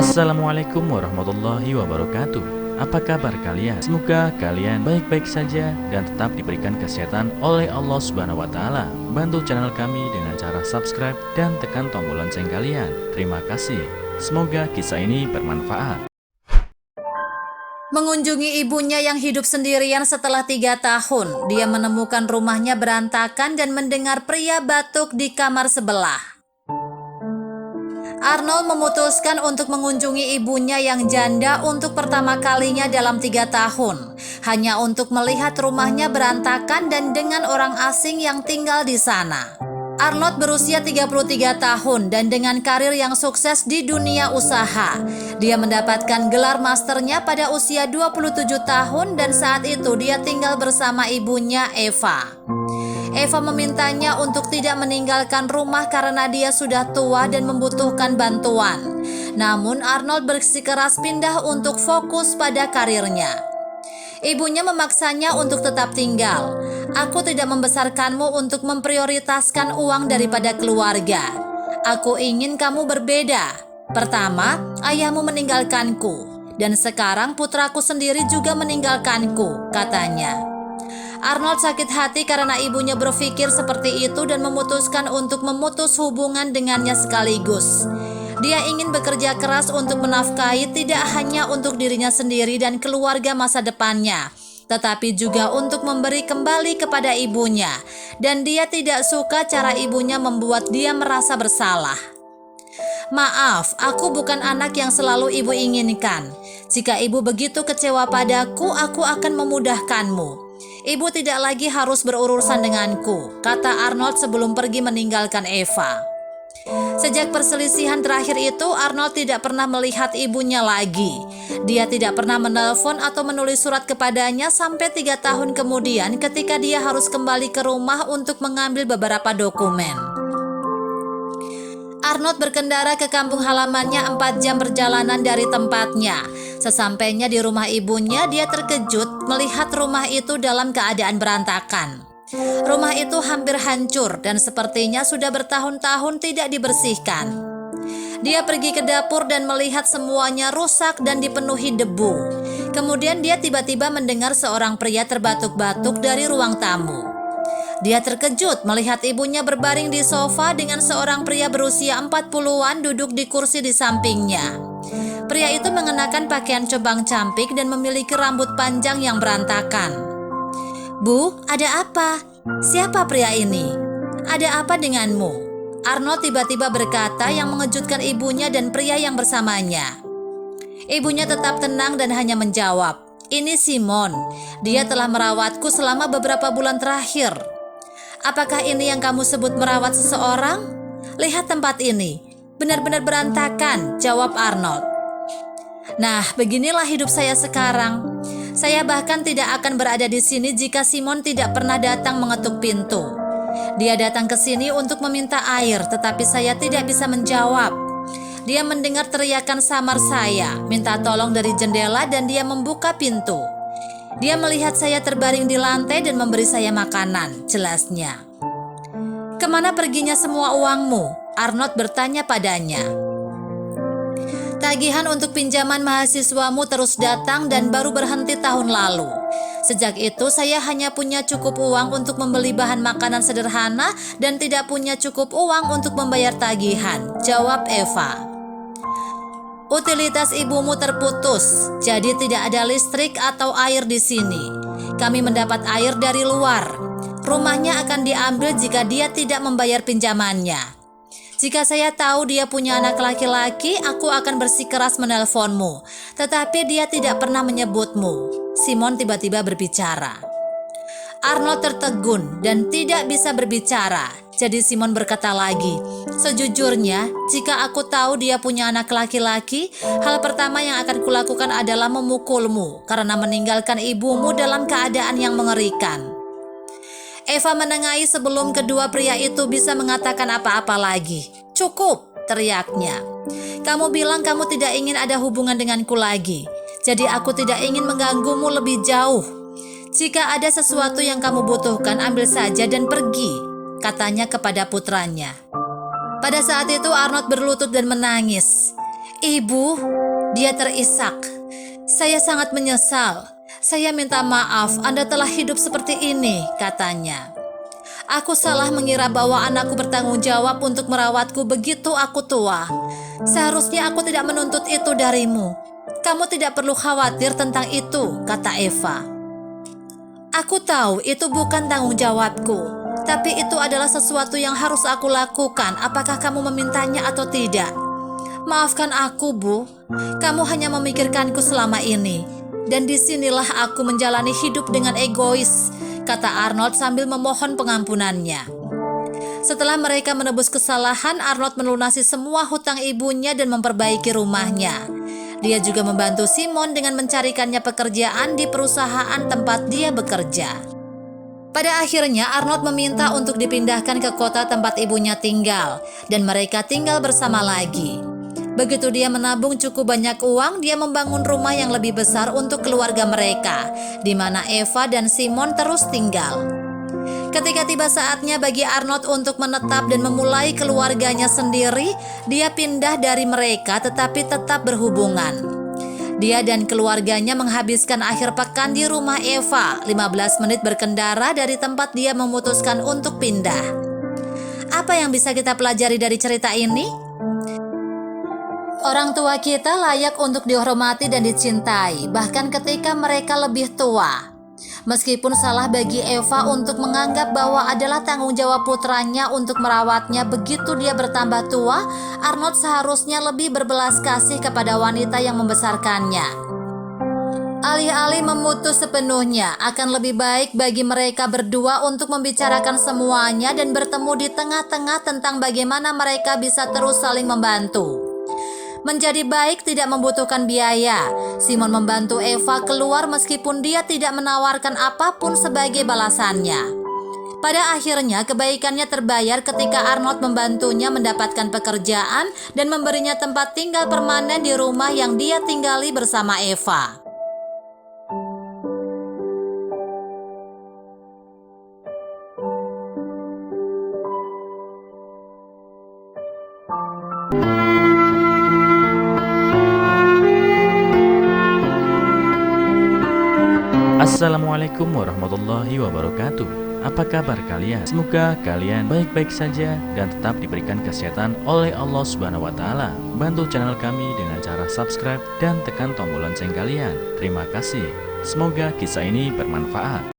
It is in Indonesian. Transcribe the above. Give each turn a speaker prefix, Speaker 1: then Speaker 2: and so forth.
Speaker 1: Assalamualaikum warahmatullahi wabarakatuh. Apa kabar kalian? Semoga kalian baik-baik saja dan tetap diberikan kesehatan oleh Allah Subhanahu wa Ta'ala. Bantu channel kami dengan cara subscribe dan tekan tombol lonceng kalian. Terima kasih. Semoga kisah ini bermanfaat.
Speaker 2: Mengunjungi ibunya yang hidup sendirian setelah 3 tahun, dia menemukan rumahnya berantakan dan mendengar pria batuk di kamar sebelah. Arnold memutuskan untuk mengunjungi ibunya yang janda untuk pertama kalinya dalam 3 tahun, hanya untuk melihat rumahnya berantakan dan dengan orang asing yang tinggal di sana. Arnold berusia 33 tahun dan dengan karir yang sukses di dunia usaha. Dia mendapatkan gelar masternya pada usia 27 tahun dan saat itu dia tinggal bersama ibunya Eva. Eva memintanya untuk tidak meninggalkan rumah karena dia sudah tua dan membutuhkan bantuan. Namun Arnold bersikeras pindah untuk fokus pada karirnya. Ibunya memaksanya untuk tetap tinggal. Aku tidak membesarkanmu untuk memprioritaskan uang daripada keluarga. Aku ingin kamu berbeda. Pertama, ayahmu meninggalkanku. Dan sekarang putraku sendiri juga meninggalkanku, katanya. Arnold sakit hati karena ibunya berpikir seperti itu dan memutuskan untuk memutus hubungan dengannya sekaligus. Dia ingin bekerja keras untuk menafkahi tidak hanya untuk dirinya sendiri dan keluarga masa depannya, tetapi juga untuk memberi kembali kepada ibunya. Dan dia tidak suka cara ibunya membuat dia merasa bersalah. Maaf, aku bukan anak yang selalu ibu inginkan. Jika ibu begitu kecewa padaku, aku akan memudahkanmu. Ibu tidak lagi harus berurusan denganku, kata Arnold sebelum pergi meninggalkan Eva. Sejak perselisihan terakhir itu, Arnold tidak pernah melihat ibunya lagi. Dia tidak pernah menelpon atau menulis surat kepadanya sampai 3 tahun kemudian ketika dia harus kembali ke rumah untuk mengambil beberapa dokumen. Arnold berkendara ke kampung halamannya 4 jam perjalanan dari tempatnya. Sesampainya di rumah ibunya, dia terkejut melihat rumah itu dalam keadaan berantakan. Rumah itu hampir hancur dan sepertinya sudah bertahun-tahun tidak dibersihkan. Dia pergi ke dapur dan melihat semuanya rusak dan dipenuhi debu. Kemudian dia tiba-tiba mendengar seorang pria terbatuk-batuk dari ruang tamu. Dia terkejut melihat ibunya berbaring di sofa dengan seorang pria berusia 40-an duduk di kursi di sampingnya. Pria itu mengenakan pakaian combang-camping dan memiliki rambut panjang yang berantakan. "Bu, ada apa? Siapa pria ini? Ada apa denganmu?" Arnold tiba-tiba berkata yang mengejutkan ibunya dan pria yang bersamanya. Ibunya tetap tenang dan hanya menjawab, "Ini Simon. Dia telah merawatku selama beberapa bulan terakhir." "Apakah ini yang kamu sebut merawat seseorang? Lihat tempat ini, benar-benar berantakan," jawab Arnold. "Nah, beginilah hidup saya sekarang. Saya bahkan tidak akan berada di sini jika Simon tidak pernah datang mengetuk pintu. Dia datang ke sini untuk meminta air, tetapi saya tidak bisa menjawab. Dia mendengar teriakan samar saya, minta tolong dari jendela dan dia membuka pintu. Dia melihat saya terbaring di lantai dan memberi saya makanan," jelasnya. "Kemana perginya semua uangmu?" Arnold bertanya padanya. "Tagihan untuk pinjaman mahasiswamu terus datang dan baru berhenti tahun lalu. Sejak itu saya hanya punya cukup uang untuk membeli bahan makanan sederhana dan tidak punya cukup uang untuk membayar tagihan," jawab Eva. "Utilitas ibumu terputus, jadi tidak ada listrik atau air di sini. Kami mendapat air dari luar. Rumahnya akan diambil jika dia tidak membayar pinjamannya. Jika saya tahu dia punya anak laki-laki, aku akan bersikeras menelponmu. Tetapi dia tidak pernah menyebutmu." Simon tiba-tiba berbicara. Arnold tertegun dan tidak bisa berbicara. Jadi Simon berkata lagi, "Sejujurnya, jika aku tahu dia punya anak laki-laki, hal pertama yang akan kulakukan adalah memukulmu karena meninggalkan ibumu dalam keadaan yang mengerikan." Eva menengahi sebelum kedua pria itu bisa mengatakan apa-apa lagi. "Cukup," teriaknya. "Kamu bilang kamu tidak ingin ada hubungan denganku lagi. Jadi aku tidak ingin mengganggumu lebih jauh. Jika ada sesuatu yang kamu butuhkan, ambil saja dan pergi," katanya kepada putranya. Pada saat itu Arnold berlutut dan menangis. "Ibu," dia terisak, "saya sangat menyesal. Saya minta maaf Anda telah hidup seperti ini," katanya. "Aku salah mengira bahwa anakku bertanggung jawab untuk merawatku begitu aku tua. Seharusnya aku tidak menuntut itu darimu. Kamu tidak perlu khawatir tentang itu," kata Eva. "Aku tahu itu bukan tanggung jawabku, tapi itu adalah sesuatu yang harus aku lakukan apakah kamu memintanya atau tidak. Maafkan aku, Bu. Kamu hanya memikirkanku selama ini. Dan disinilah aku menjalani hidup dengan egois," kata Arnold sambil memohon pengampunannya. Setelah mereka menebus kesalahan, Arnold melunasi semua hutang ibunya dan memperbaiki rumahnya. Dia juga membantu Simon dengan mencarikannya pekerjaan di perusahaan tempat dia bekerja. Pada akhirnya Arnold meminta untuk dipindahkan ke kota tempat ibunya tinggal, dan mereka tinggal bersama lagi. Begitu dia menabung cukup banyak uang, dia membangun rumah yang lebih besar untuk keluarga mereka, di mana Eva dan Simon terus tinggal. Ketika tiba saatnya bagi Arnold untuk menetap dan memulai keluarganya sendiri, dia pindah dari mereka tetapi tetap berhubungan. Dia dan keluarganya menghabiskan akhir pekan di rumah Eva, 15 menit berkendara dari tempat dia memutuskan untuk pindah. Apa yang bisa kita pelajari dari cerita ini? Orang tua kita layak untuk dihormati dan dicintai, bahkan ketika mereka lebih tua. Meskipun salah bagi Eva untuk menganggap bahwa adalah tanggung jawab putranya untuk merawatnya begitu dia bertambah tua, Arnold seharusnya lebih berbelas kasih kepada wanita yang membesarkannya. Alih-alih memutus sepenuhnya, akan lebih baik bagi mereka berdua untuk membicarakan semuanya dan bertemu di tengah-tengah tentang bagaimana mereka bisa terus saling membantu. Menjadi baik tidak membutuhkan biaya. Simon membantu Eva keluar meskipun dia tidak menawarkan apapun sebagai balasannya. Pada akhirnya kebaikannya terbayar ketika Arnold membantunya mendapatkan pekerjaan dan memberinya tempat tinggal permanen di rumah yang dia tinggali bersama Eva.
Speaker 1: Assalamualaikum warahmatullahi wabarakatuh. Apa kabar kalian? Semoga kalian baik-baik saja dan tetap diberikan kesehatan oleh Allah Subhanahu wa taala. Bantu channel kami dengan cara subscribe dan tekan tombol lonceng kalian. Terima kasih. Semoga kisah ini bermanfaat.